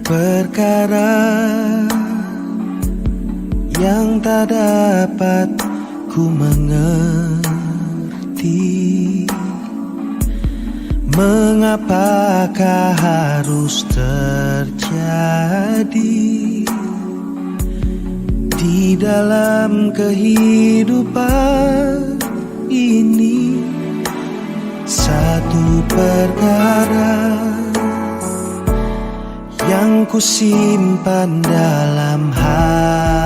perkara yang tak dapat ku mengerti. Mengapakah harus terjadi di dalam kehidupan ini? Satu perkara yang ku simpan dalam hati,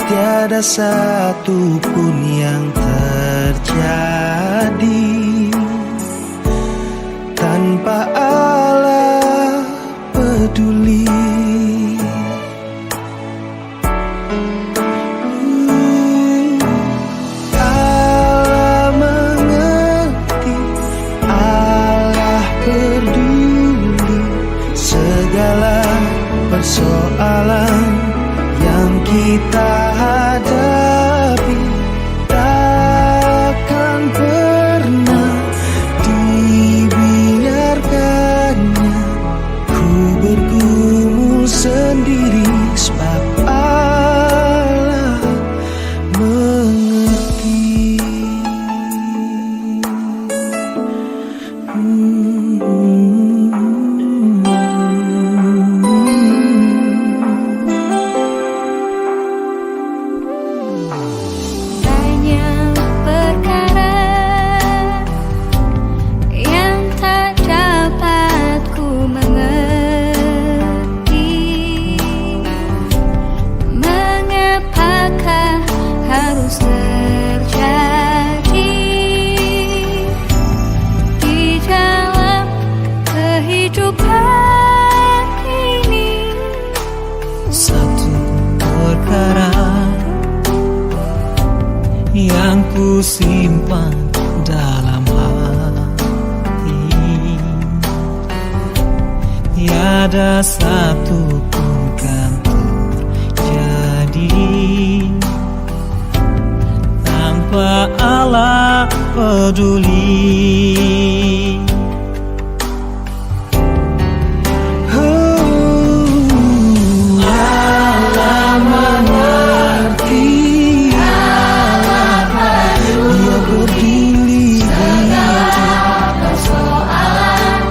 tiada satu pun yang terjadi tanpa Allah peduli. Allah mengerti, Allah peduli segala persoalan yang kita hadapi. Takkan pernah dibiarkannya ku bergumul sendiri, sebab Allah mengerti. Banyak perkara yang tak dapat ku mengerti. Mengapakah harus terjadi di dalam kehidupan ini? Satu perkara yang ku simpan dalam hati, tiada satu pun kan terjadi tanpa Allah peduli. Allah mengerti, Dia peduli Persoalan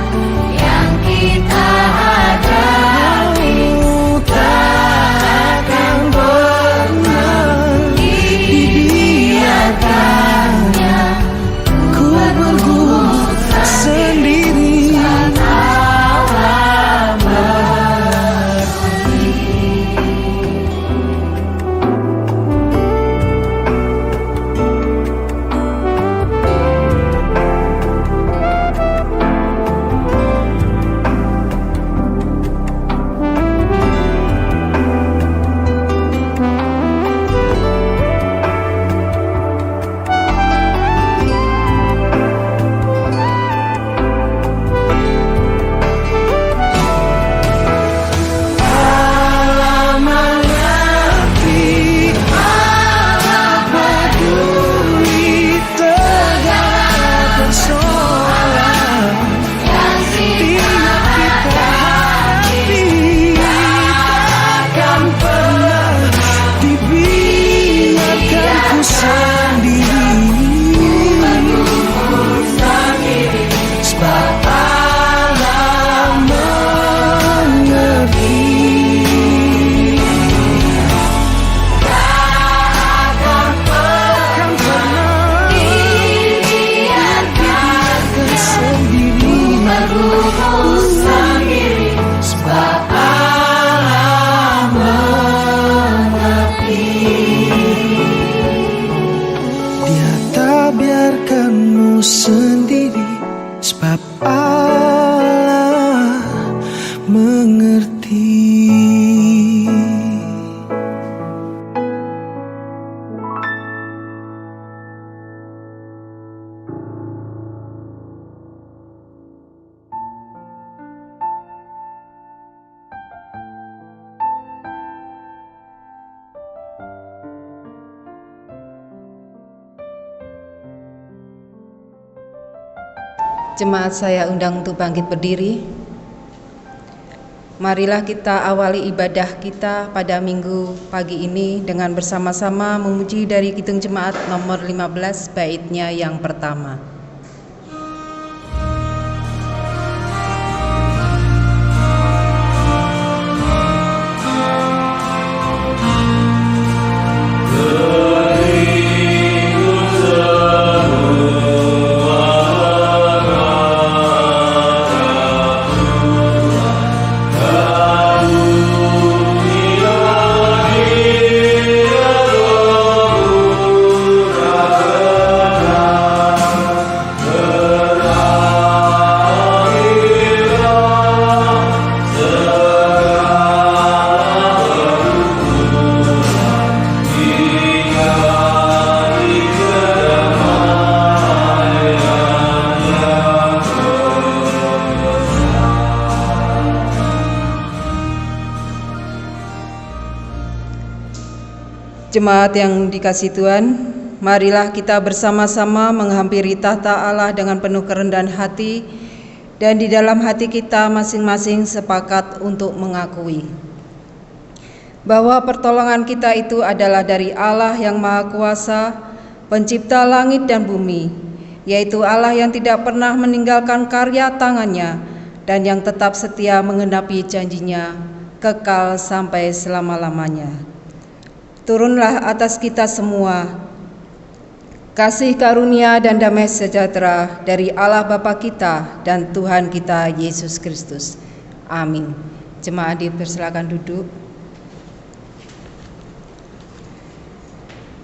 yang kita hadapi, takkan pernah dibiarkannya ku bergumul sendiri. Allah mengerti, Allah peduli segala persoalan yang tiap kita hadapi. Takkan pernah dibiarkan ku sendiri, sebab Allah mengerti. Takkan pernah dibiarkan sendiri, sebab Allah mengerti. Dia tak biarkanmu sendiri, sebab Allah mengerti. Jemaat saya undang untuk bangkit berdiri. Marilah kita awali ibadah kita pada minggu pagi ini dengan bersama-sama memuji dari Kidung Jemaat nomor 15 baitnya yang pertama. Jemaat yang dikasihi Tuhan, marilah kita bersama-sama menghampiri tahta Allah dengan penuh kerendahan hati, dan di dalam hati kita masing-masing sepakat untuk mengakui bahwa pertolongan kita itu adalah dari Allah yang Maha Kuasa, pencipta langit dan bumi, yaitu Allah yang tidak pernah meninggalkan karya tangannya dan yang tetap setia menggenapi janjinya kekal sampai selama-lamanya. Turunlah atas kita semua kasih karunia dan damai sejahtera dari Allah Bapa kita dan Tuhan kita Yesus Kristus. Amin. Jemaat dipersilakan duduk.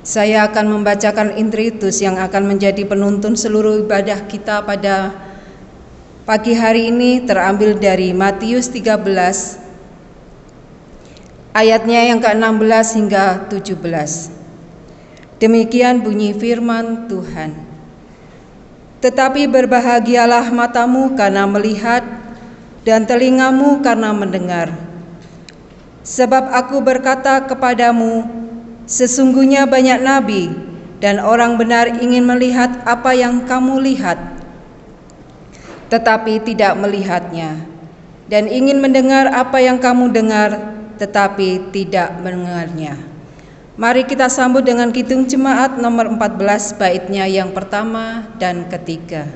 Saya akan membacakan intritus yang akan menjadi penuntun seluruh ibadah kita pada pagi hari ini, terambil dari Matius 13 ayatnya yang ke-16 hingga 17. Demikian bunyi firman Tuhan. Tetapi berbahagialah matamu karena melihat dan telingamu karena mendengar. Sebab aku berkata kepadamu, sesungguhnya banyak nabi dan orang benar ingin melihat apa yang kamu lihat, tetapi tidak melihatnya, dan ingin mendengar apa yang kamu dengar, tetapi tidak mendengarnya. Mari kita sambut dengan Kidung Jemaat nomor 14 baitnya yang pertama dan ketiga.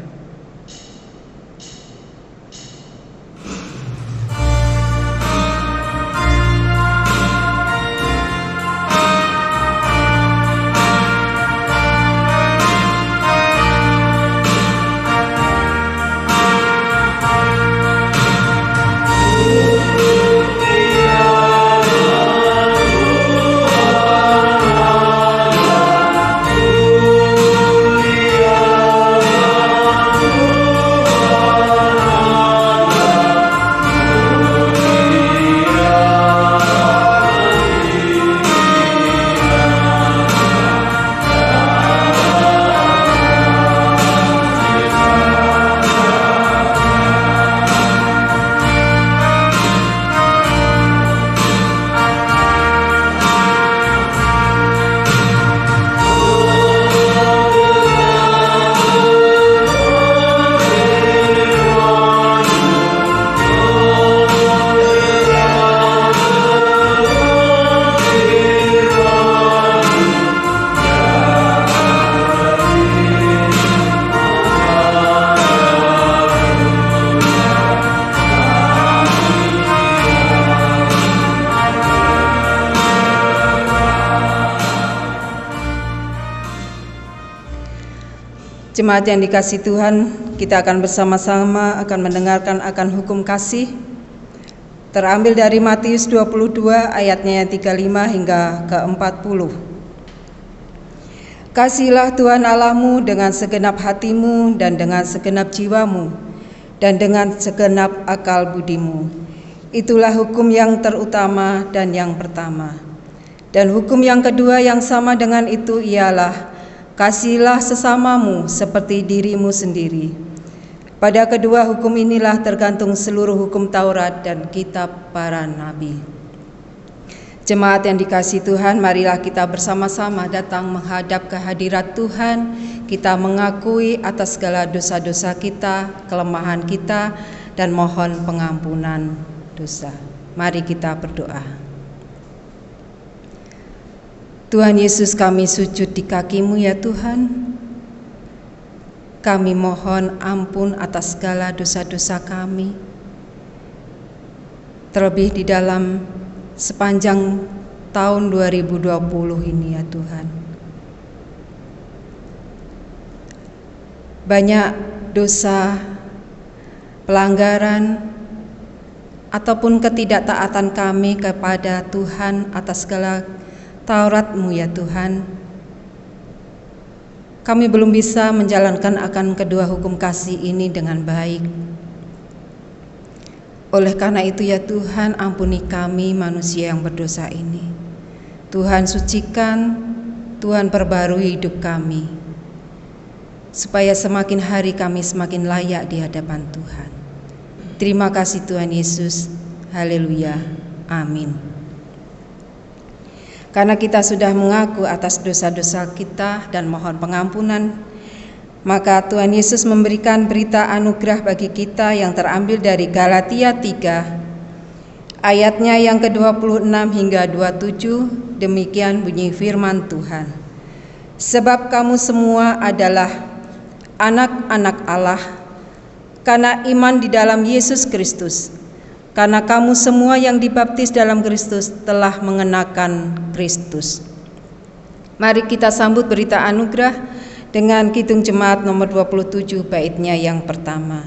Jemaat yang dikasihi Tuhan, kita akan bersama-sama akan mendengarkan akan hukum kasih, terambil dari Matius 22 ayatnya yang 35 hingga ke-40. Kasihilah Tuhan Allahmu dengan segenap hatimu dan dengan segenap jiwamu dan dengan segenap akal budimu. Itulah hukum yang terutama dan yang pertama. Dan hukum yang kedua yang sama dengan itu ialah, kasihilah sesamamu seperti dirimu sendiri. Pada kedua hukum inilah tergantung seluruh hukum Taurat dan kitab para nabi. Jemaat yang dikasihi Tuhan, marilah kita bersama-sama datang menghadap kehadirat Tuhan. kita mengakui atas segala dosa-dosa kita, kelemahan kita, dan mohon pengampunan dosa. Mari kita berdoa. Tuhan Yesus, kami sujud di kaki-Mu ya Tuhan. Kami mohon ampun atas segala dosa-dosa kami. Terlebih di dalam sepanjang tahun 2020 ini ya Tuhan. Banyak dosa, pelanggaran, ataupun ketidaktaatan kami kepada Tuhan atas segala Taurat-Mu ya Tuhan. Kami belum bisa menjalankan akan kedua hukum kasih ini dengan baik. Oleh karena itu ya Tuhan, ampuni kami manusia yang berdosa ini. Tuhan sucikan, Tuhan perbarui hidup kami, supaya semakin hari kami semakin layak di hadapan Tuhan. Terima kasih Tuhan Yesus. Haleluya. Amin. Karena kita sudah mengaku atas dosa-dosa kita dan mohon pengampunan, maka Tuhan Yesus memberikan berita anugerah bagi kita yang terambil dari Galatia 3, ayatnya yang ke-26 hingga 27, demikian bunyi firman Tuhan. Sebab kamu semua adalah anak-anak Allah, karena iman di dalam Yesus Kristus. Karena kamu semua yang dibaptis dalam Kristus telah mengenakan Kristus. Mari kita sambut berita anugerah dengan Kidung Jemaat nomor 27 baitnya yang pertama.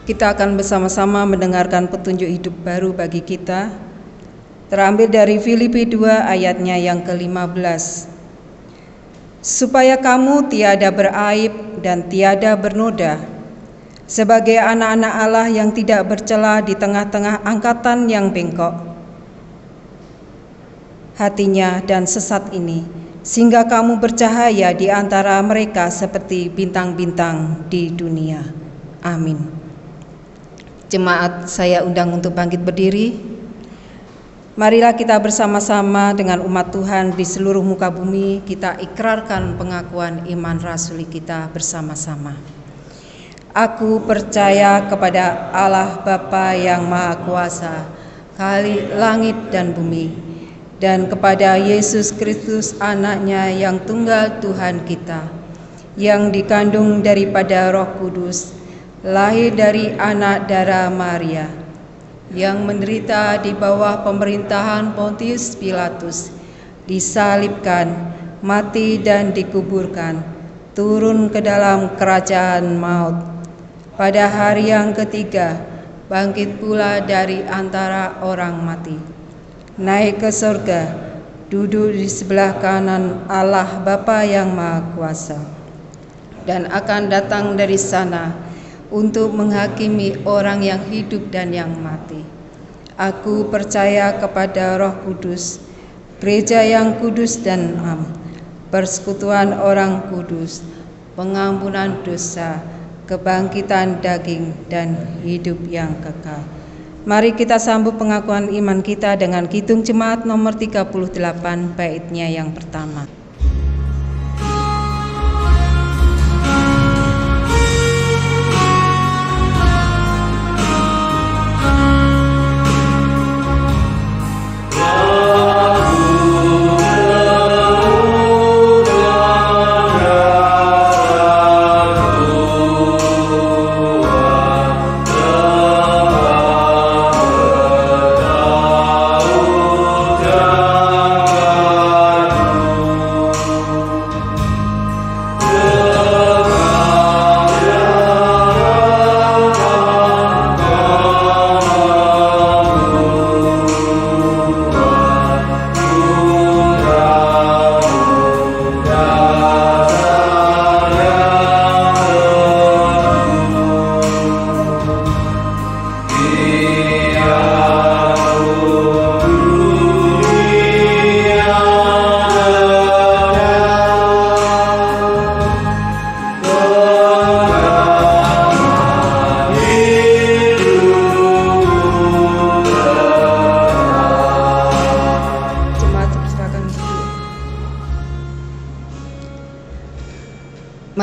Kita akan bersama-sama mendengarkan petunjuk hidup baru bagi kita, terambil dari Filipi 2 ayatnya yang ke-15. Supaya kamu tiada beraib dan tiada bernoda, sebagai anak-anak Allah yang tidak bercela di tengah-tengah angkatan yang bengkok hatinya dan sesat ini, sehingga kamu bercahaya di antara mereka seperti bintang-bintang di dunia. Amin. Jemaat, saya undang untuk bangkit berdiri. Marilah kita bersama-sama dengan umat Tuhan di seluruh muka bumi, kita ikrarkan pengakuan iman rasuli kita bersama-sama. Aku percaya kepada Allah Bapa yang Maha Kuasa, Khalik langit dan bumi, dan kepada Yesus Kristus anaknya yang tunggal Tuhan kita, yang dikandung daripada Roh Kudus, lahir dari anak darah Maria, yang menderita di bawah pemerintahan Pontius Pilatus, disalibkan, mati dan dikuburkan, turun ke dalam kerajaan maut. Pada hari yang ketiga, bangkit pula dari antara orang mati, naik ke surga, duduk di sebelah kanan Allah Bapa yang Maha Kuasa, dan akan datang dari sana untuk menghakimi orang yang hidup dan yang mati. Aku percaya kepada Roh Kudus, gereja yang kudus dan am, persekutuan orang kudus, pengampunan dosa, kebangkitan daging, dan hidup yang kekal. Mari kita sambut pengakuan iman kita dengan Kidung Jemaat nomor 38 baitnya yang pertama.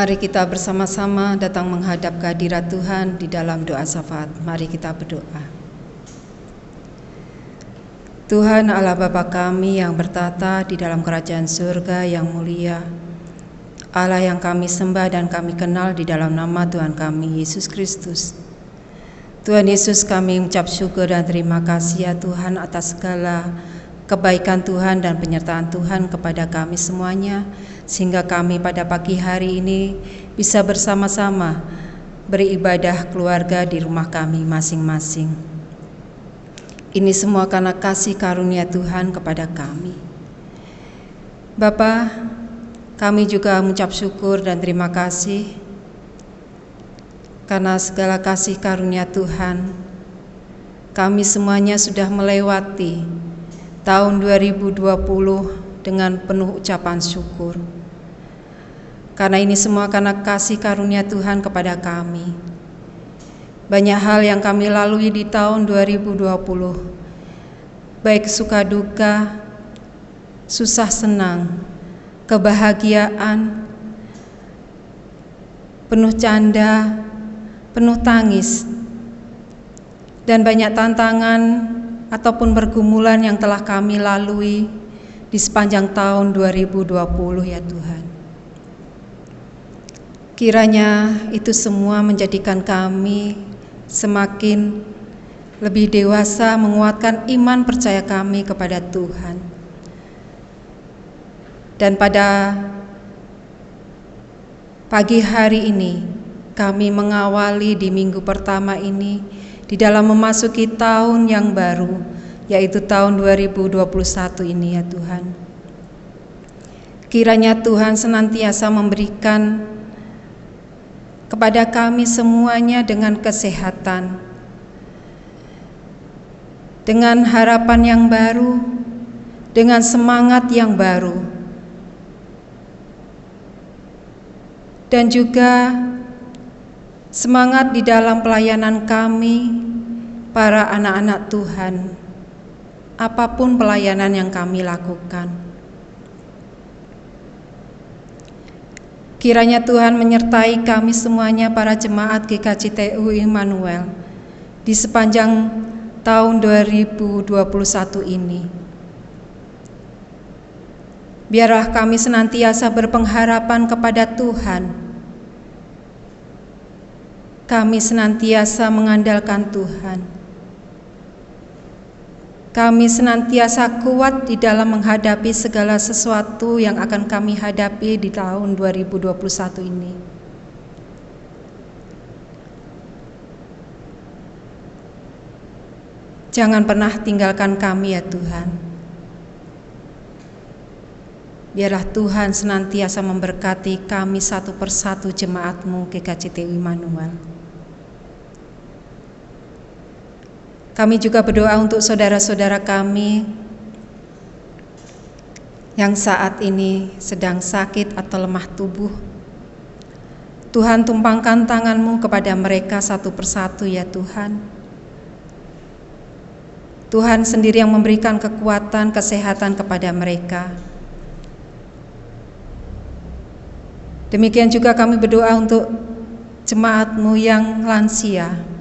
Mari kita bersama-sama datang menghadap kehadirat Tuhan di dalam doa syafaat. Mari kita berdoa. Tuhan Allah Bapa kami yang bertata di dalam kerajaan surga yang mulia, Allah yang kami sembah dan kami kenal di dalam nama Tuhan kami Yesus Kristus. Tuhan Yesus, kami mengucap syukur dan terima kasih ya Tuhan atas segala kebaikan Tuhan dan penyertaan Tuhan kepada kami semuanya, sehingga kami pada pagi hari ini bisa bersama-sama beribadah keluarga di rumah kami masing-masing. Ini semua karena kasih karunia Tuhan kepada kami. Bapa, kami juga mengucap syukur dan terima kasih karena segala kasih karunia Tuhan. Kami semuanya sudah melewati tahun 2020 dengan penuh ucapan syukur. Karena ini semua karena kasih karunia Tuhan kepada kami. Banyak hal yang kami lalui di tahun 2020, baik suka duka, susah senang, kebahagiaan, penuh canda, penuh tangis, dan banyak tantangan ataupun pergumulan yang telah kami lalui di sepanjang tahun 2020 ya Tuhan. Kiranya itu semua menjadikan kami semakin lebih dewasa, menguatkan iman percaya kami kepada Tuhan. Dan pada pagi hari ini kami mengawali di minggu pertama ini di dalam memasuki tahun yang baru, yaitu tahun 2021 ini ya Tuhan. Kiranya Tuhan senantiasa memberikan kepada kami semuanya dengan kesehatan, dengan harapan yang baru, dengan semangat yang baru, dan juga semangat di dalam pelayanan kami, para anak-anak Tuhan, apapun pelayanan yang kami lakukan. Kiranya Tuhan menyertai kami semuanya, para jemaat GKJTU Immanuel, di sepanjang tahun 2021 ini. Biarlah kami senantiasa berpengharapan kepada Tuhan. Kami senantiasa mengandalkan Tuhan. Kami senantiasa kuat di dalam menghadapi segala sesuatu yang akan kami hadapi di tahun 2021 ini. Jangan pernah tinggalkan kami ya Tuhan. Biarlah Tuhan senantiasa memberkati kami satu persatu jemaat-Mu GKJTU Immanuel. Kami juga berdoa untuk saudara-saudara kami yang saat ini sedang sakit atau lemah tubuh. Tuhan, tumpangkan tangan-Mu kepada mereka satu persatu ya Tuhan. Tuhan sendiri yang memberikan kekuatan, kesehatan kepada mereka. Demikian juga kami berdoa untuk jemaat-Mu yang lansia.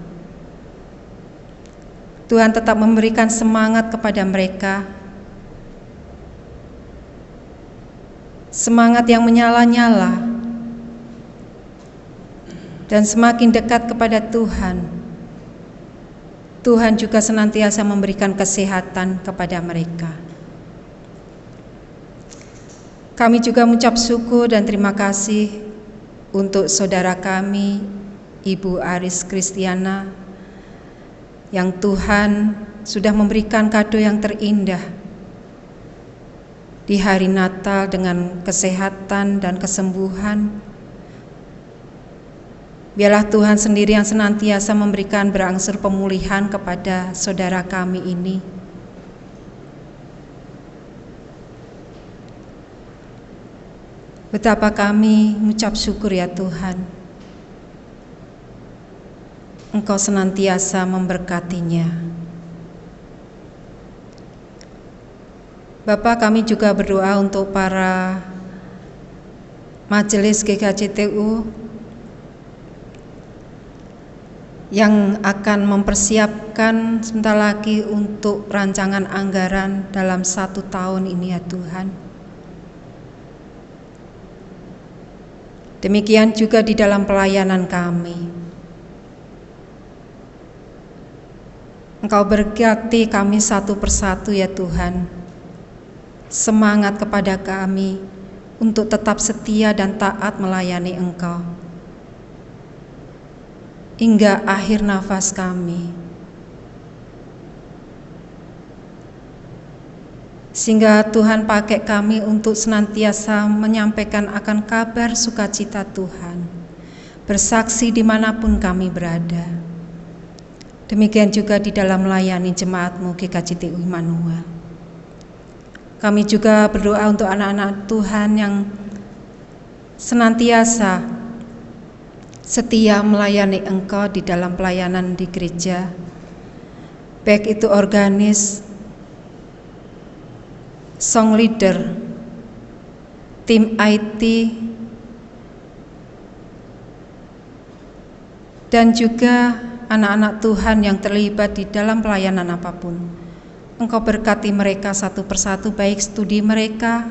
Tuhan tetap memberikan semangat kepada mereka, semangat yang menyala-nyala, dan semakin dekat kepada Tuhan. Tuhan juga senantiasa memberikan kesehatan kepada mereka. Kami juga mengucap syukur dan terima kasih untuk saudara kami, Ibu Aris Kristiana, yang Tuhan sudah memberikan kado yang terindah di hari Natal dengan kesehatan dan kesembuhan. Biarlah Tuhan sendiri yang senantiasa memberikan berangsur pemulihan kepada saudara kami ini. Betapa kami mengucap syukur ya Tuhan. Engkau senantiasa memberkatinya. Bapa, kami juga berdoa untuk para Majelis GKJTU yang akan mempersiapkan sebentar lagi untuk rancangan anggaran dalam 1 tahun ini ya Tuhan. Demikian juga di dalam pelayanan kami. Engkau berkati kami satu persatu ya Tuhan. Semangat kepada kami untuk tetap setia dan taat melayani Engkau hingga akhir nafas kami, sehingga Tuhan pakai kami untuk senantiasa menyampaikan akan kabar sukacita Tuhan, bersaksi dimanapun kami berada. Demikian juga di dalam melayani jemaat-Mu GKJTU Immanuel. Kami juga berdoa untuk anak-anak Tuhan yang senantiasa setia melayani Engkau di dalam pelayanan di gereja, baik itu organis, song leader, tim IT, dan juga anak-anak Tuhan yang terlibat di dalam pelayanan apapun. Engkau berkati mereka satu persatu, baik studi mereka,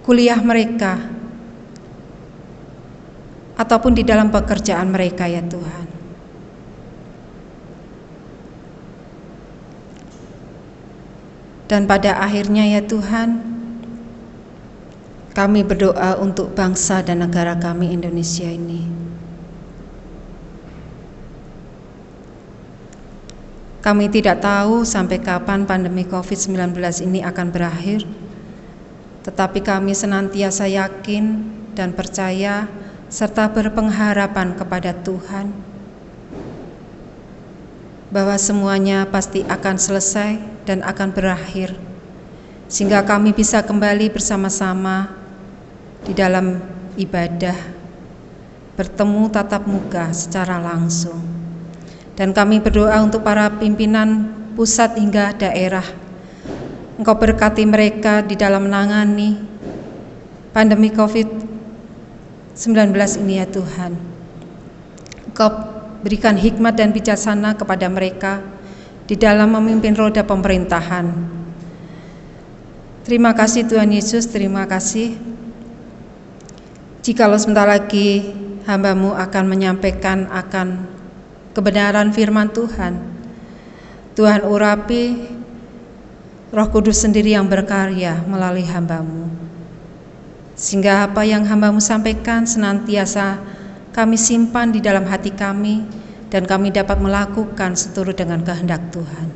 kuliah mereka, ataupun di dalam pekerjaan mereka ya Tuhan. Dan pada akhirnya ya Tuhan, kami berdoa untuk bangsa dan negara kami Indonesia ini. Kami tidak tahu sampai kapan pandemi COVID-19 ini akan berakhir, tetapi kami senantiasa yakin dan percaya serta berpengharapan kepada Tuhan bahwa semuanya pasti akan selesai dan akan berakhir, sehingga kami bisa kembali bersama-sama di dalam ibadah, bertemu tatap muka secara langsung. Dan kami berdoa untuk para pimpinan pusat hingga daerah. Engkau berkati mereka di dalam menangani pandemi COVID-19 ini ya Tuhan. Engkau berikan hikmat dan bijaksana kepada mereka di dalam memimpin roda pemerintahan. Terima kasih Tuhan Yesus, terima kasih. Jikalau sebentar lagi hamba-Mu akan menyampaikan akan kebenaran firman Tuhan, Tuhan urapi, Roh Kudus sendiri yang berkarya melalui hamba-Mu, sehingga apa yang hamba-Mu sampaikan senantiasa kami simpan di dalam hati kami dan kami dapat melakukan seturut dengan kehendak Tuhan.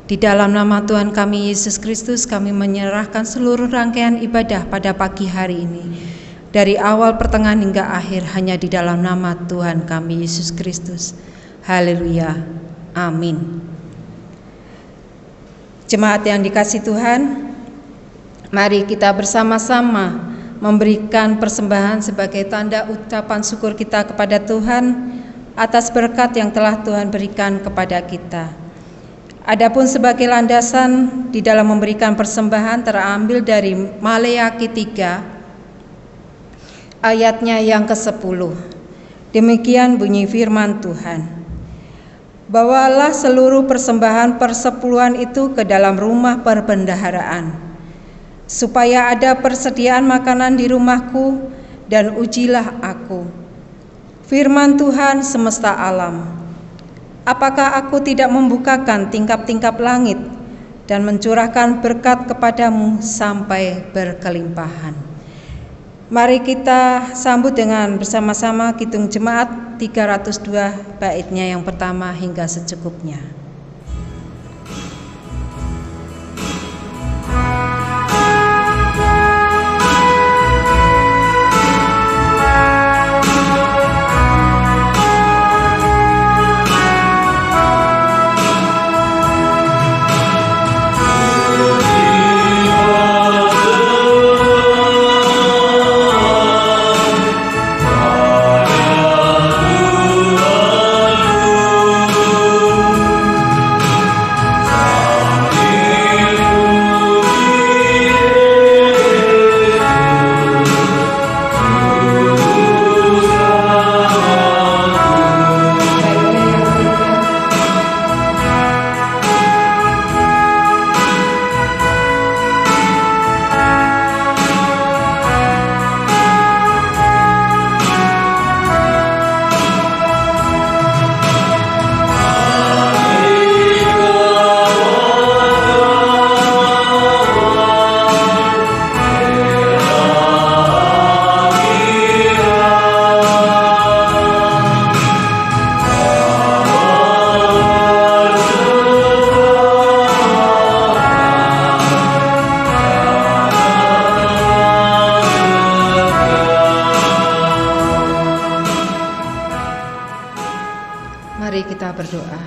Di dalam nama Tuhan kami Yesus Kristus, kami menyerahkan seluruh rangkaian ibadah pada pagi hari ini, dari awal pertengahan hingga akhir, hanya di dalam nama Tuhan kami Yesus Kristus. Haleluya, amin. Jemaat yang dikasihi Tuhan, mari kita bersama-sama memberikan persembahan sebagai tanda ucapan syukur kita kepada Tuhan atas berkat yang telah Tuhan berikan kepada kita. Adapun sebagai landasan di dalam memberikan persembahan terambil dari Maleakhi 3 ayatnya yang ke-10. Demikian bunyi firman Tuhan. Bawalah seluruh persembahan persepuluhan itu ke dalam rumah perbendaharaan, supaya ada persediaan makanan di rumahku, dan ujilah aku. Firman Tuhan semesta alam, apakah aku tidak membukakan tingkap-tingkap langit dan mencurahkan berkat kepadamu sampai berkelimpahan. Mari kita sambut dengan bersama-sama Kidung Jemaat 302 baitnya yang pertama hingga secukupnya. Mari kita berdoa.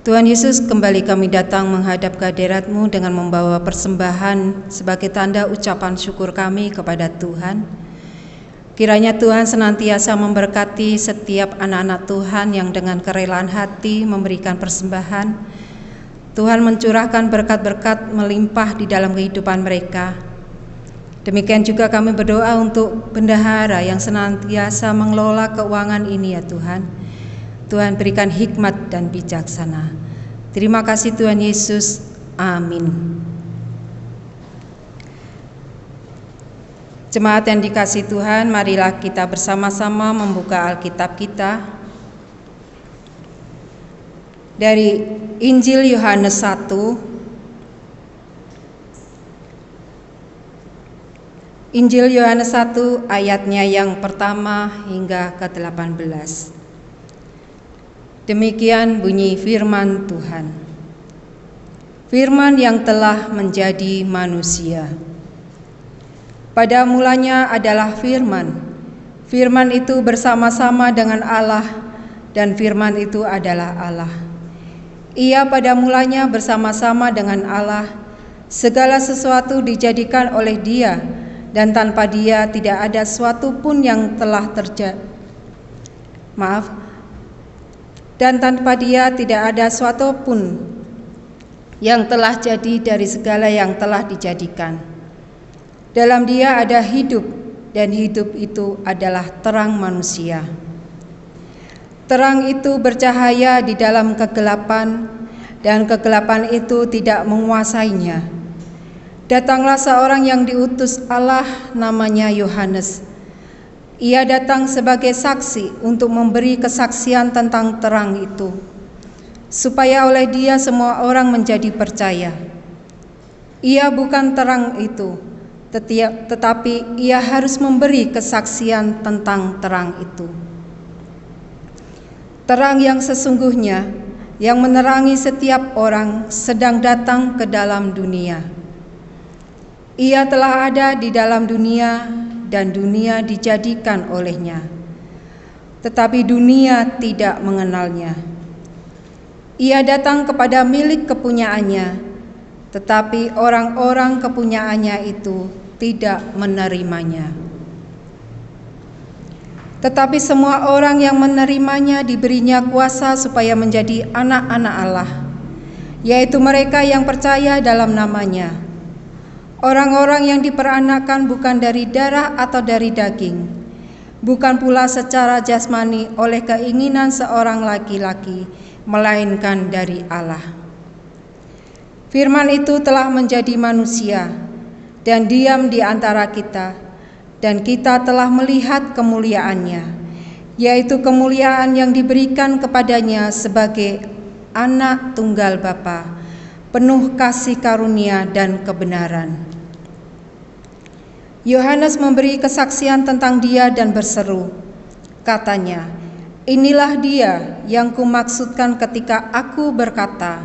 Tuhan Yesus, kembali kami datang menghadap kehadirat-Mu dengan membawa persembahan sebagai tanda ucapan syukur kami kepada Tuhan. Kiranya Tuhan senantiasa memberkati setiap anak-anak Tuhan yang dengan kerelaan hati memberikan persembahan. Tuhan mencurahkan berkat-berkat melimpah di dalam kehidupan mereka. Demikian juga kami berdoa untuk bendahara yang senantiasa mengelola keuangan ini ya Tuhan. Tuhan berikan hikmat dan bijaksana. Terima kasih Tuhan Yesus. Amin. Jemaat yang dikasihi Tuhan, marilah kita bersama-sama membuka Alkitab kita dari Injil Yohanes 1 Injil Yohanes 1 ayatnya yang pertama hingga ke-18. Demikian bunyi firman Tuhan. Firman yang telah menjadi manusia. Pada mulanya adalah firman. Firman itu bersama-sama dengan Allah, dan firman itu adalah Allah. Ia pada mulanya bersama-sama dengan Allah. Segala sesuatu dijadikan oleh Dia, dan tanpa Dia tidak ada sesuatu pun yang telah terjadi. Dan tanpa Dia tidak ada sesuatu pun yang telah jadi dari segala yang telah dijadikan. Dalam Dia ada hidup, dan hidup itu adalah terang manusia. Terang itu bercahaya di dalam kegelapan, dan kegelapan itu tidak menguasainya. Datanglah seorang yang diutus Allah, namanya Yohanes. Ia datang sebagai saksi untuk memberi kesaksian tentang terang itu, supaya oleh Dia semua orang menjadi percaya. Ia bukan terang itu, tetapi Ia harus memberi kesaksian tentang terang itu. Terang yang sesungguhnya, yang menerangi setiap orang, sedang datang ke dalam dunia. Ia telah ada di dalam dunia, dan dunia dijadikan olehnya, tetapi dunia tidak mengenalnya. Ia datang kepada milik kepunyaannya, tetapi orang-orang kepunyaannya itu tidak menerimanya. Tetapi semua orang yang menerimanya diberinya kuasa supaya menjadi anak-anak Allah, yaitu mereka yang percaya dalam namanya. Orang-orang yang diperanakan bukan dari darah atau dari daging, bukan pula secara jasmani oleh keinginan seorang laki-laki, melainkan dari Allah. Firman itu telah menjadi manusia dan diam di antara kita, dan kita telah melihat kemuliaannya, yaitu kemuliaan yang diberikan kepadanya sebagai anak tunggal Bapa, penuh kasih karunia dan kebenaran. Yohanes memberi kesaksian tentang Dia dan berseru, katanya, "Inilah Dia yang kumaksudkan ketika aku berkata,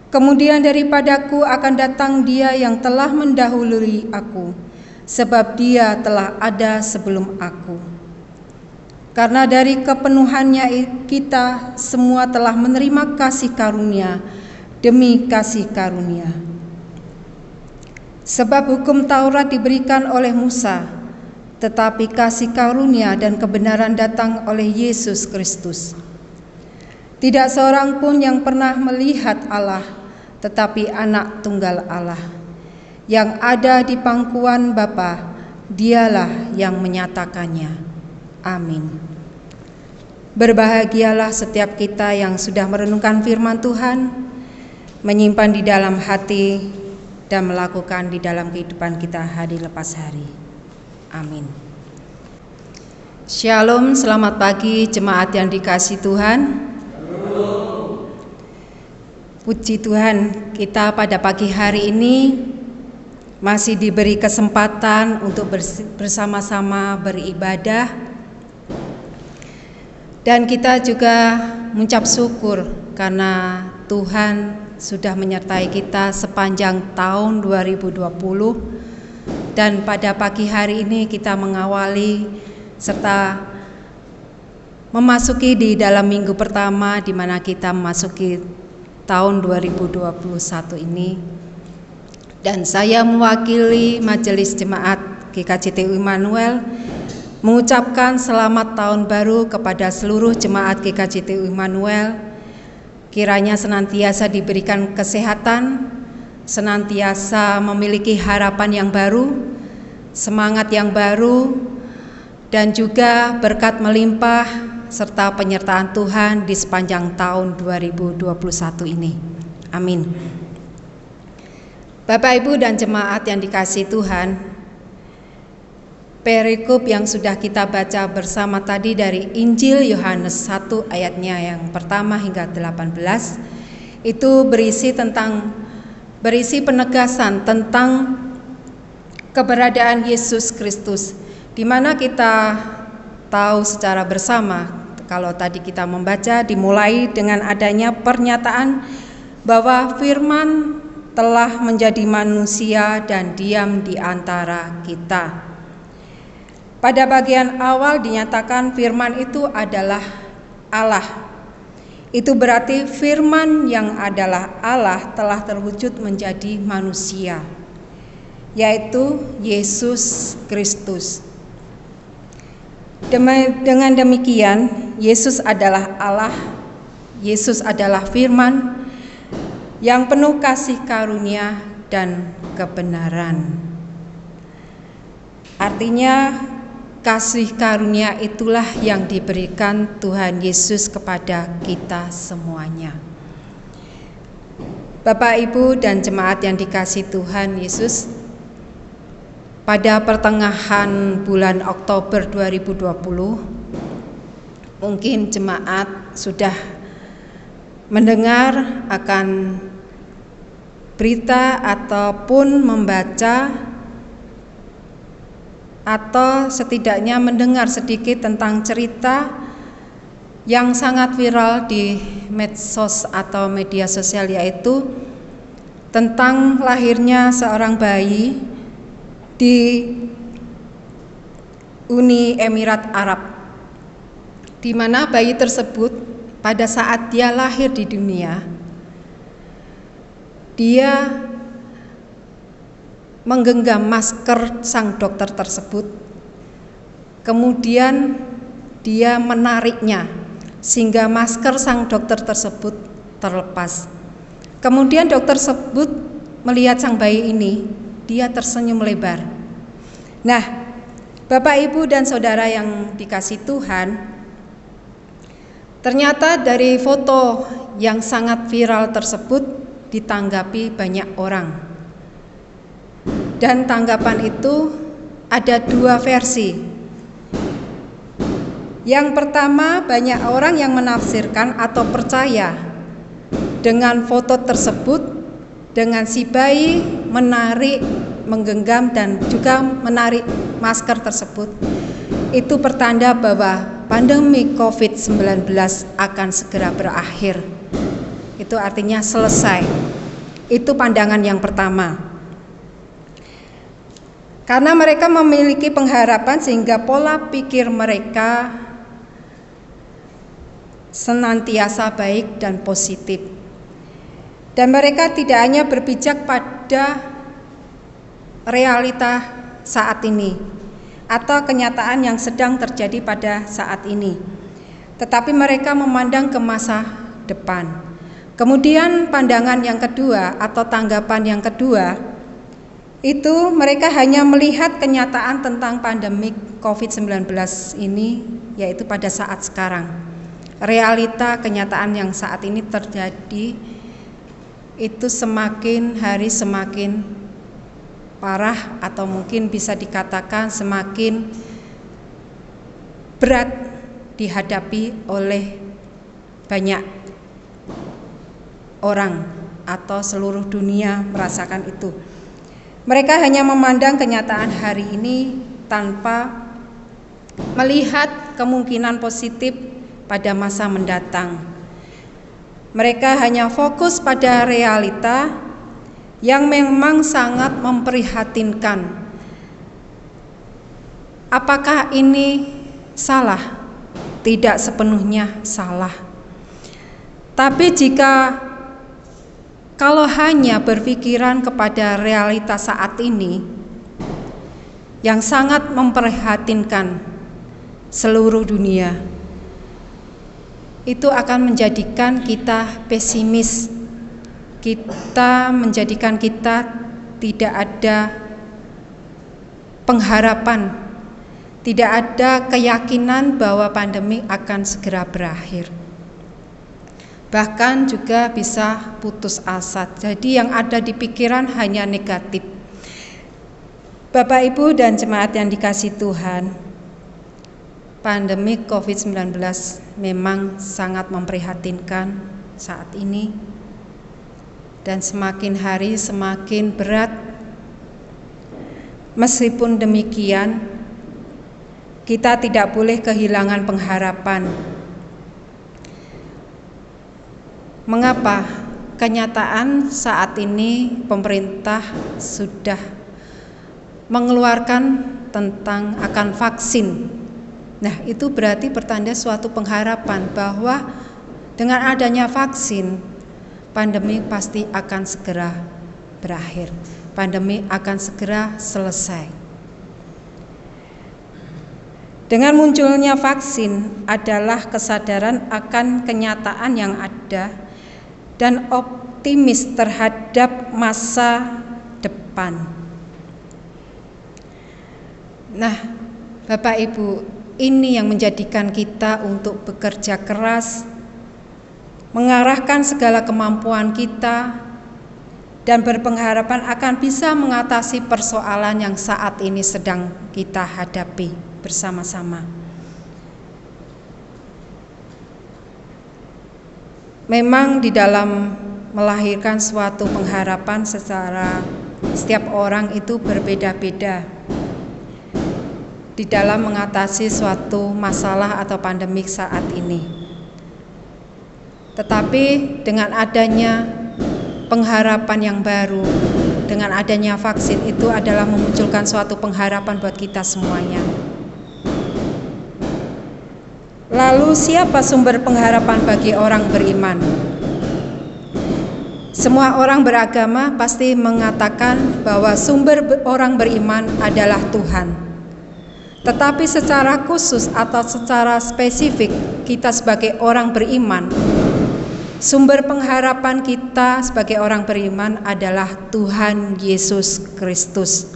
kemudian daripadaku akan datang Dia yang telah mendahului aku, sebab Dia telah ada sebelum aku." Karena dari kepenuhannya kita semua telah menerima kasih karunia demi kasih karunia. Sebab hukum Taurat diberikan oleh Musa, tetapi kasih karunia dan kebenaran datang oleh Yesus Kristus. Tidak seorang pun yang pernah melihat Allah, tetapi anak tunggal Allah, yang ada di pangkuan Bapa, Dialah yang menyatakannya. Amin. Berbahagialah setiap kita yang sudah merenungkan firman Tuhan, menyimpan di dalam hati, dan melakukan di dalam kehidupan kita hari lepas hari. Amin. Shalom, selamat pagi jemaat yang dikasihi Tuhan. Puji Tuhan, kita pada pagi hari ini masih diberi kesempatan untuk bersama-sama beribadah, dan kita juga mengucap syukur karena Tuhan sudah menyertai kita sepanjang tahun 2020, dan pada pagi hari ini kita mengawali serta memasuki di dalam minggu pertama di mana kita memasuki tahun 2021 ini. Dan saya mewakili Majelis Jemaat GKJTU Immanuel mengucapkan selamat tahun baru kepada seluruh jemaat GKJTU Immanuel. Kiranya senantiasa diberikan kesehatan, senantiasa memiliki harapan yang baru, semangat yang baru, dan juga berkat melimpah serta penyertaan Tuhan di sepanjang tahun 2021 ini. Amin. Bapak, Ibu, dan jemaat yang dikasihi Tuhan, perikop yang sudah kita baca bersama tadi dari Injil Yohanes 1 ayatnya yang pertama hingga 18 itu berisi penegasan tentang keberadaan Yesus Kristus, di mana kita tahu secara bersama kalau tadi kita membaca dimulai dengan adanya pernyataan bahwa firman telah menjadi manusia dan diam di antara kita. Pada bagian awal dinyatakan firman itu adalah Allah. Itu berarti firman yang adalah Allah telah terwujud menjadi manusia, yaitu Yesus Kristus. Dengan demikian, Yesus adalah Allah, Yesus adalah firman yang penuh kasih karunia dan kebenaran. Artinya, kasih karunia itulah yang diberikan Tuhan Yesus kepada kita semuanya. Bapak, Ibu, dan jemaat yang dikasihi Tuhan Yesus, pada pertengahan bulan Oktober 2020, mungkin jemaat sudah mendengar akan berita ataupun membaca atau setidaknya mendengar sedikit tentang cerita yang sangat viral di medsos atau media sosial, yaitu tentang lahirnya seorang bayi di Uni Emirat Arab, di mana bayi tersebut pada saat dia lahir di dunia, dia menggenggam masker sang dokter tersebut, kemudian dia menariknya sehingga masker sang dokter tersebut terlepas. Kemudian dokter tersebut melihat sang bayi ini, dia tersenyum lebar. Nah, Bapak, Ibu, dan saudara yang dikasihi Tuhan, ternyata dari foto yang sangat viral tersebut ditanggapi banyak orang. Dan tanggapan itu ada dua versi. Yang pertama, banyak orang yang menafsirkan atau percaya dengan foto tersebut, dengan si bayi menarik, menggenggam dan juga menarik masker tersebut, itu pertanda bahwa pandemi COVID-19 akan segera berakhir. Itu artinya selesai. Itu pandangan yang pertama. Karena mereka memiliki pengharapan sehingga pola pikir mereka senantiasa baik dan positif. Dan mereka tidak hanya berpijak pada realita saat ini atau kenyataan yang sedang terjadi pada saat ini, tetapi mereka memandang ke masa depan. Kemudian pandangan yang kedua atau tanggapan yang kedua, itu mereka hanya melihat kenyataan tentang pandemi COVID-19 ini, yaitu pada saat sekarang. Realita kenyataan yang saat ini terjadi itu semakin hari semakin parah, atau mungkin bisa dikatakan semakin berat dihadapi oleh banyak orang atau seluruh dunia merasakan itu. Mereka hanya memandang kenyataan hari ini tanpa melihat kemungkinan positif pada masa mendatang. Mereka hanya fokus pada realita yang memang sangat memprihatinkan. Apakah ini salah? tidak sepenuhnya salah. Tapi kalau hanya berpikiran kepada realitas saat ini yang sangat memprihatinkan seluruh dunia, itu akan menjadikan kita pesimis. Menjadikan kita tidak ada pengharapan, tidak ada keyakinan bahwa pandemi akan segera berakhir. Bahkan juga bisa putus asa. Jadi yang ada di pikiran hanya negatif. Bapak, Ibu, dan jemaat yang dikasihi Tuhan, pandemi COVID-19 memang sangat memprihatinkan saat ini. Dan semakin hari semakin berat. Meskipun demikian, kita tidak boleh kehilangan pengharapan. Mengapa? Kenyataan saat ini pemerintah sudah mengeluarkan tentang akan vaksin. Nah, itu berarti pertanda suatu pengharapan bahwa dengan adanya vaksin, pandemi pasti akan segera berakhir. Pandemi akan segera selesai. Dengan munculnya vaksin adalah kesadaran akan kenyataan yang ada dan optimis terhadap masa depan. Nah, Bapak Ibu, ini yang menjadikan kita untuk bekerja keras, mengarahkan segala kemampuan kita, dan berpengharapan akan bisa mengatasi persoalan yang saat ini sedang kita hadapi bersama-sama. Memang di dalam melahirkan suatu pengharapan secara setiap orang itu berbeda-beda di dalam mengatasi suatu masalah atau pandemik saat ini. Tetapi dengan adanya pengharapan yang baru, dengan adanya vaksin itu adalah memunculkan suatu pengharapan buat kita semuanya. Lalu siapa sumber pengharapan bagi orang beriman? Semua orang beragama pasti mengatakan bahwa sumber orang beriman adalah Tuhan. Tetapi secara khusus atau secara spesifik, kita sebagai orang beriman, sumber pengharapan kita sebagai orang beriman adalah Tuhan Yesus Kristus.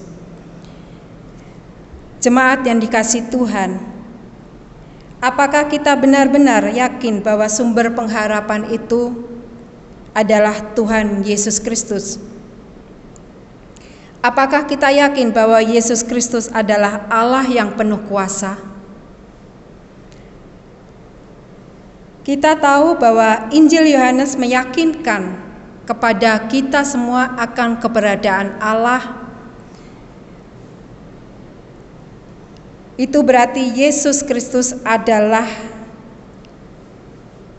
Jemaat yang dikasihi Tuhan, apakah kita benar-benar yakin bahwa sumber pengharapan itu adalah Tuhan Yesus Kristus? Apakah kita yakin bahwa Yesus Kristus adalah Allah yang penuh kuasa? Kita tahu bahwa Injil Yohanes meyakinkan kepada kita semua akan keberadaan Allah. Itu berarti Yesus Kristus adalah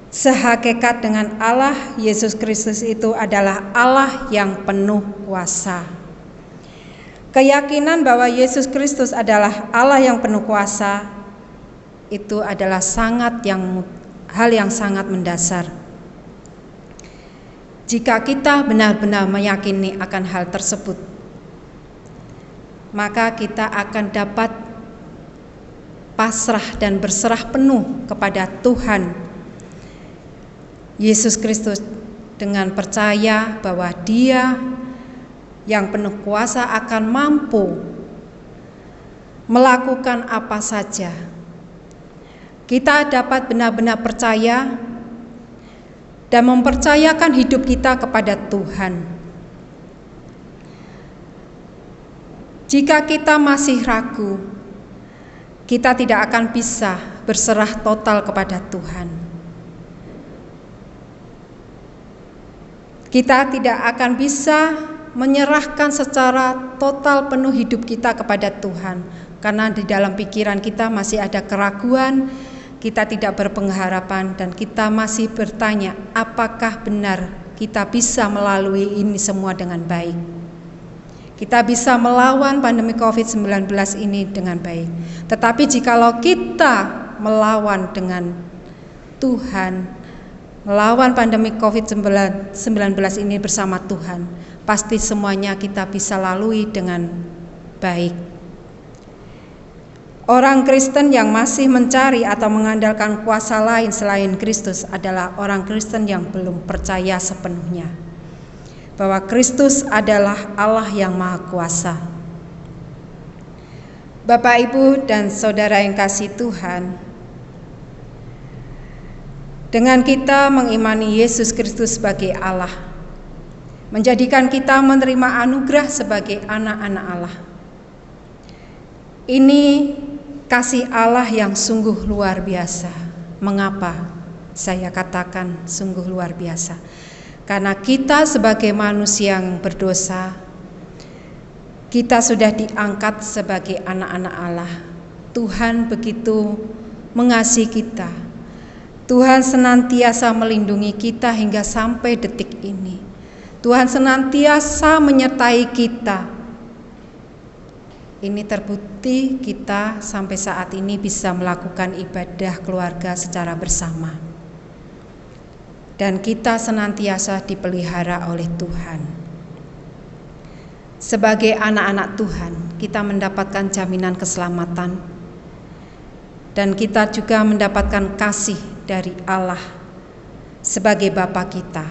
sehakikat dengan Allah. Yesus Kristus itu adalah Allah yang penuh kuasa. Keyakinan bahwa Yesus Kristus adalah Allah yang penuh kuasa itu adalah hal yang sangat mendasar. Jika kita benar-benar meyakini akan hal tersebut, maka kita akan dapat pasrah dan berserah penuh kepada Tuhan Yesus Kristus dengan percaya bahwa Dia yang penuh kuasa akan mampu melakukan apa saja. Kita dapat benar-benar percaya dan mempercayakan hidup kita kepada Tuhan. Jika kita masih ragu, kita tidak akan bisa berserah total kepada Tuhan. Kita tidak akan bisa menyerahkan secara total penuh hidup kita kepada Tuhan, karena di dalam pikiran kita masih ada keraguan, kita tidak berpengharapan, dan kita masih bertanya apakah benar kita bisa melalui ini semua dengan baik. Kita bisa melawan pandemi COVID-19 ini dengan baik. Tetapi jikalau kita melawan dengan Tuhan, melawan pandemi COVID-19 ini bersama Tuhan, pasti semuanya kita bisa lalui dengan baik. Orang Kristen yang masih mencari atau mengandalkan kuasa lain selain Kristus adalah orang Kristen yang belum percaya sepenuhnya bahwa Kristus adalah Allah yang Maha Kuasa. Bapak, Ibu, dan Saudara yang kasih Tuhan, dengan kita mengimani Yesus Kristus sebagai Allah, menjadikan kita menerima anugerah sebagai anak-anak Allah. Ini kasih Allah yang sungguh luar biasa. Mengapa saya katakan sungguh luar biasa? Karena kita sebagai manusia yang berdosa, kita sudah diangkat sebagai anak-anak Allah. Tuhan begitu mengasihi kita. Tuhan senantiasa melindungi kita hingga sampai detik ini. Tuhan senantiasa menyertai kita. Ini terbukti kita sampai saat ini bisa melakukan ibadah keluarga secara bersama. Dan kita senantiasa dipelihara oleh Tuhan. Sebagai anak-anak Tuhan, kita mendapatkan jaminan keselamatan. Dan kita juga mendapatkan kasih dari Allah sebagai Bapa kita.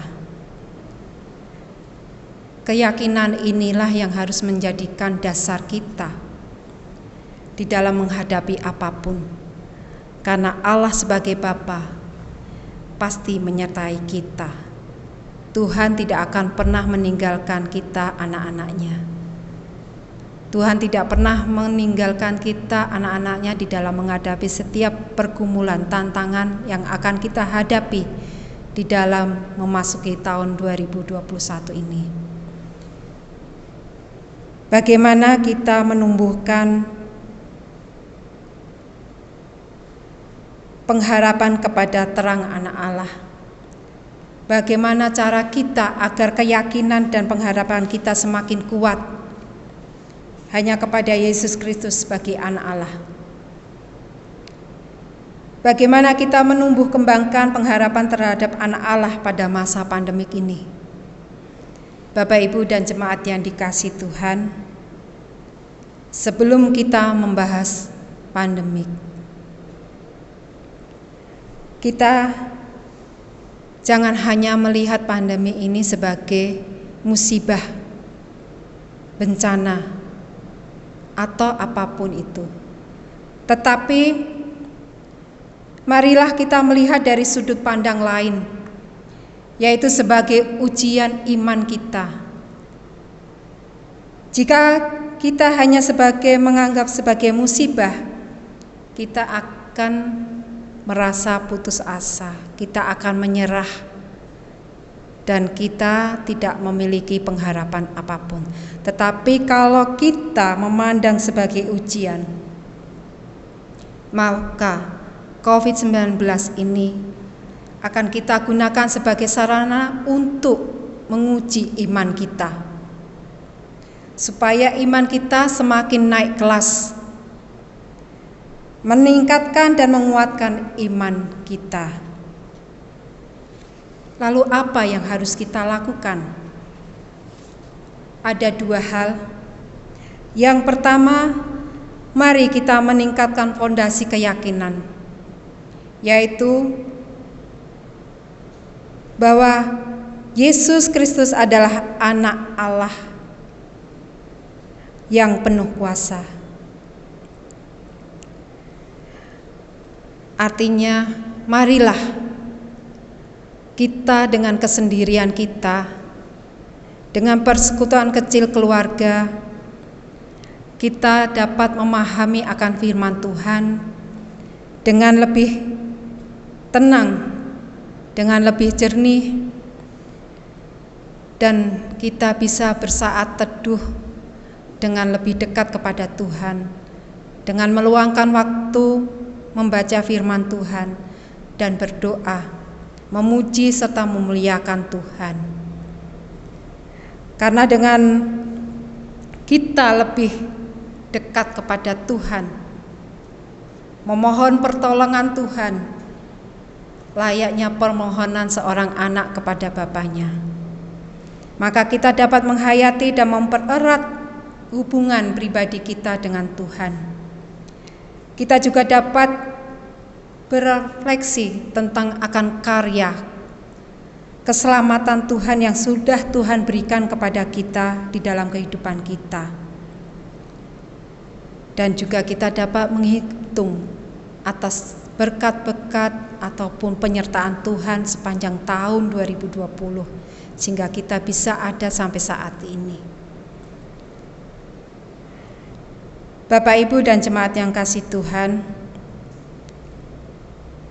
Keyakinan inilah yang harus menjadikan dasar kita di dalam menghadapi apapun. Karena Allah sebagai Bapa pasti menyertai kita. Tuhan tidak akan pernah meninggalkan kita anak-anaknya. Tuhan tidak pernah meninggalkan kita anak-anaknya di dalam menghadapi setiap pergumulan, tantangan yang akan kita hadapi di dalam memasuki tahun 2021 ini. Bagaimana kita menumbuhkan pengharapan kepada terang anak Allah? Bagaimana cara kita agar keyakinan dan pengharapan kita semakin kuat hanya kepada Yesus Kristus sebagai anak Allah? Bagaimana kita menumbuh kembangkan pengharapan terhadap anak Allah pada masa pandemik ini? Bapak, Ibu, dan jemaat yang dikasihi Tuhan, sebelum kita membahas pandemik, kita jangan hanya melihat pandemi ini sebagai musibah, bencana, atau apapun itu. Tetapi marilah kita melihat dari sudut pandang lain, yaitu sebagai ujian iman kita. Jika kita hanya menganggap sebagai musibah, kita akan merasa putus asa, kita akan menyerah, dan kita tidak memiliki pengharapan apapun. Tetapi kalau kita memandang sebagai ujian, maka COVID-19 ini akan kita gunakan sebagai sarana untuk menguji iman kita, supaya iman kita semakin naik kelas, meningkatkan dan menguatkan iman kita. Lalu apa yang harus kita lakukan? Ada dua hal. Yang pertama, mari kita meningkatkan fondasi keyakinan, yaitu bahwa Yesus Kristus adalah anak Allah yang penuh kuasa. Artinya, marilah kita dengan kesendirian kita, dengan persekutuan kecil keluarga, kita dapat memahami akan firman Tuhan dengan lebih tenang, dengan lebih jernih, dan kita bisa bersaat teduh dengan lebih dekat kepada Tuhan, dengan meluangkan waktu membaca firman Tuhan dan berdoa, memuji serta memuliakan Tuhan. Karena dengan kita lebih dekat kepada Tuhan, memohon pertolongan Tuhan, layaknya permohonan seorang anak kepada bapaknya. Maka kita dapat menghayati dan mempererat hubungan pribadi kita dengan Tuhan. Kita juga dapat berefleksi tentang akan karya keselamatan Tuhan yang sudah Tuhan berikan kepada kita di dalam kehidupan kita. Dan juga kita dapat menghitung atas berkat-berkat ataupun penyertaan Tuhan sepanjang tahun 2020 sehingga kita bisa ada sampai saat ini. Bapak, Ibu, dan jemaat yang kasih Tuhan,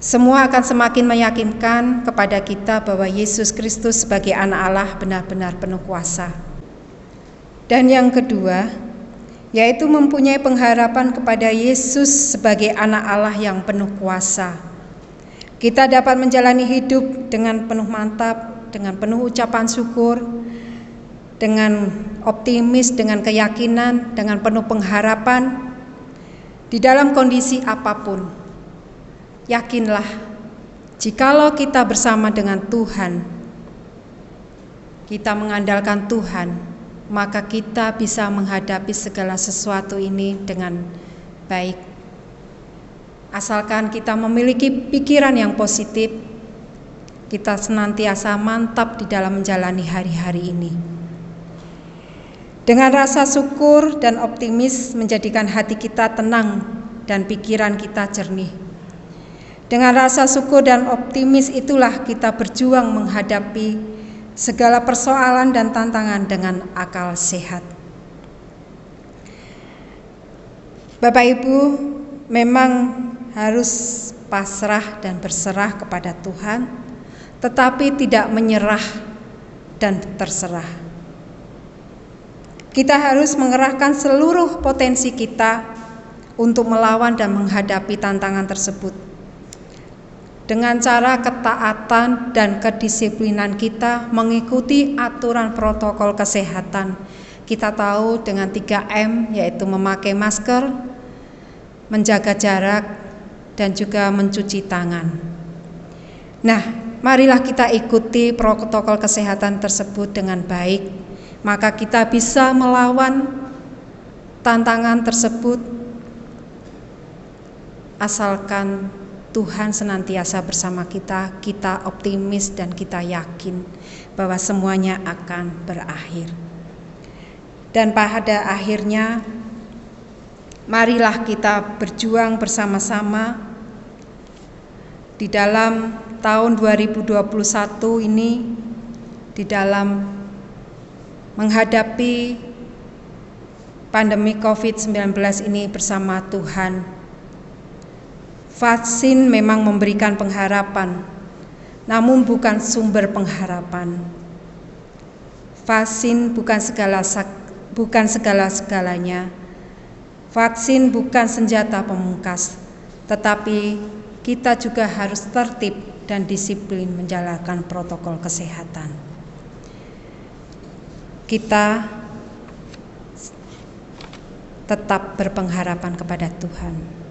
semua akan semakin meyakinkan kepada kita bahwa Yesus Kristus sebagai anak Allah benar-benar penuh kuasa. Dan yang kedua, yaitu mempunyai pengharapan kepada Yesus sebagai anak Allah yang penuh kuasa. Kita dapat menjalani hidup dengan penuh mantap, dengan penuh ucapan syukur, dengan optimis, dengan keyakinan, dengan penuh pengharapan di dalam kondisi apapun. Yakinlah, jikalau kita bersama dengan Tuhan, kita mengandalkan Tuhan, maka kita bisa menghadapi segala sesuatu ini dengan baik. Asalkan kita memiliki pikiran yang positif, kita senantiasa mantap di dalam menjalani hari-hari ini. Dengan rasa syukur dan optimis menjadikan hati kita tenang dan pikiran kita jernih. Dengan rasa syukur dan optimis itulah kita berjuang menghadapi segala persoalan dan tantangan dengan akal sehat. Bapak Ibu memang harus pasrah dan berserah kepada Tuhan, tetapi tidak menyerah dan terserah. Kita harus mengerahkan seluruh potensi kita untuk melawan dan menghadapi tantangan tersebut. Dengan cara ketaatan dan kedisiplinan kita mengikuti aturan protokol kesehatan. Kita tahu dengan 3M, yaitu memakai masker, menjaga jarak, dan juga mencuci tangan. Nah, marilah kita ikuti protokol kesehatan tersebut dengan baik, maka kita bisa melawan tantangan tersebut asalkan Tuhan senantiasa bersama kita, kita optimis dan kita yakin bahwa semuanya akan berakhir. Dan pada akhirnya, marilah kita berjuang bersama-sama di dalam tahun 2021 ini, di dalam menghadapi pandemi COVID-19 ini bersama Tuhan. Vaksin memang memberikan pengharapan, namun bukan sumber pengharapan. Vaksin bukan segala-galanya. Vaksin bukan senjata pemungkas, tetapi kita juga harus tertib dan disiplin menjalankan protokol kesehatan. Kita tetap berpengharapan kepada Tuhan.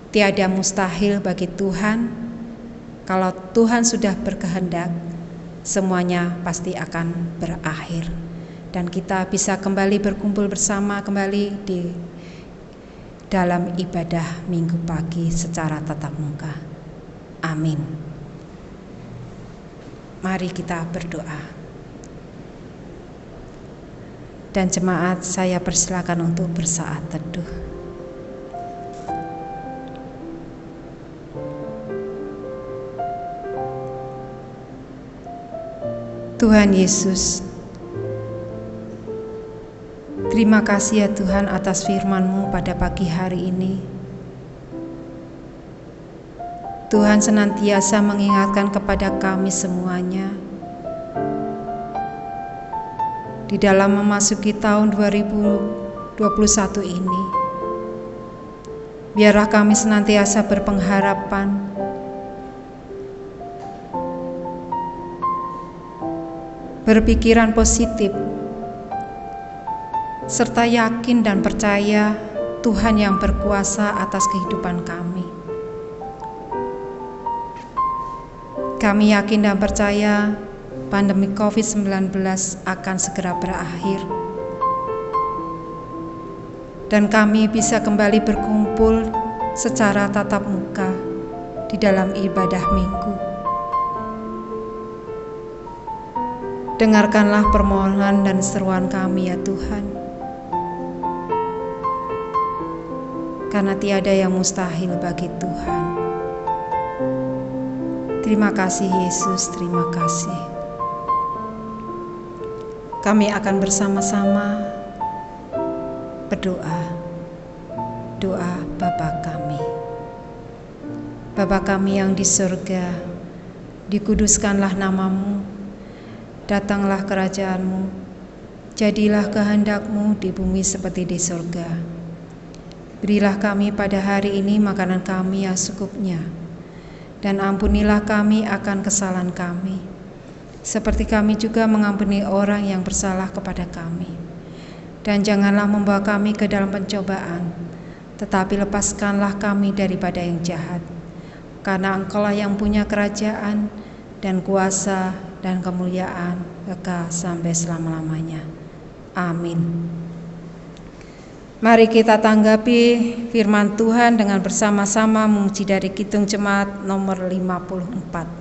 Tiada mustahil bagi Tuhan. Kalau Tuhan sudah berkehendak, semuanya pasti akan berakhir. Dan kita bisa kembali berkumpul bersama kembali di dalam ibadah minggu pagi secara tatap muka. Amin. Mari kita berdoa. Dan jemaat, saya persilakan untuk bersaat teduh. Tuhan Yesus, terima kasih ya Tuhan atas firman-Mu pada pagi hari ini. Tuhan senantiasa mengingatkan kepada kami semuanya di dalam memasuki tahun 2021 ini. Biarlah kami senantiasa berpengharapan, berpikiran positif, serta yakin dan percaya Tuhan yang berkuasa atas kehidupan kami. Kami yakin dan percaya pandemi COVID-19 akan segera berakhir dan kami bisa kembali berkumpul secara tatap muka di dalam ibadah minggu. Dengarkanlah permohonan dan seruan kami ya Tuhan, karena tiada yang mustahil bagi Tuhan. Terima kasih Yesus, terima kasih. Kami akan bersama-sama berdoa, doa Bapa kami. Bapa kami yang di surga, dikuduskanlah namamu, datanglah kerajaanmu, jadilah kehendak-Mu di bumi seperti di surga. Berilah kami pada hari ini makanan kami yang secukupnya, dan ampunilah kami akan kesalahan kami, seperti kami juga mengampuni orang yang bersalah kepada kami. Dan janganlah membawa kami ke dalam pencobaan, tetapi lepaskanlah kami daripada yang jahat. Karena Engkau-lah yang punya kerajaan dan kuasa dan kemuliaan kekal sampai selama-lamanya. Amin. Mari kita tanggapi firman Tuhan dengan bersama-sama memuji dari Kidung Jemaat nomor 54.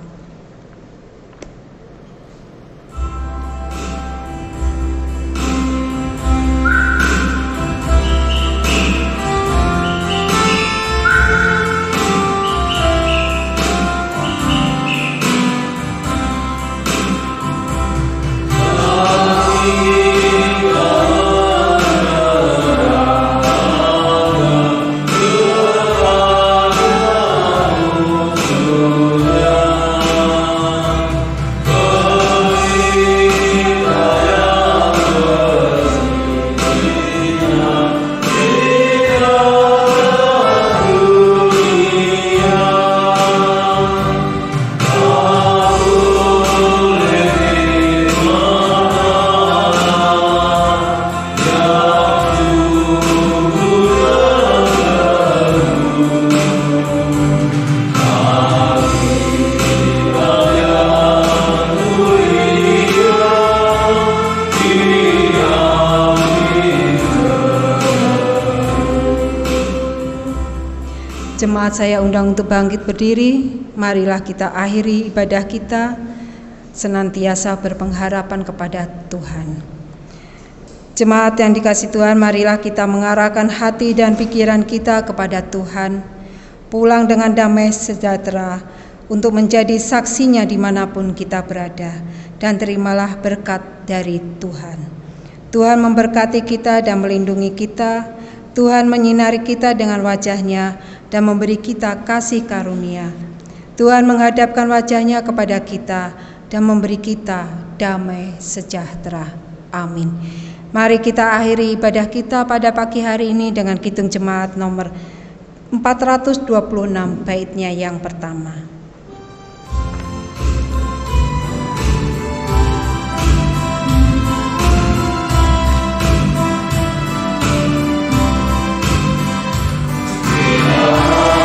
Jemaat saya undang untuk bangkit berdiri. Marilah kita akhiri ibadah kita senantiasa berpengharapan kepada Tuhan. Jemaat yang dikasihi Tuhan, marilah kita mengarahkan hati dan pikiran kita kepada Tuhan. Pulang dengan damai sejahtera untuk menjadi saksinya dimanapun kita berada. Dan terimalah berkat dari Tuhan. Tuhan memberkati kita dan melindungi kita. Tuhan menyinari kita dengan wajah-Nya dan memberi kita kasih karunia. Tuhan menghadapkan wajah-Nya kepada kita dan memberi kita damai sejahtera. Amin. Mari kita akhiri ibadah kita pada pagi hari ini dengan Kidung Jemaat nomor 426 baitnya yang pertama. Amin.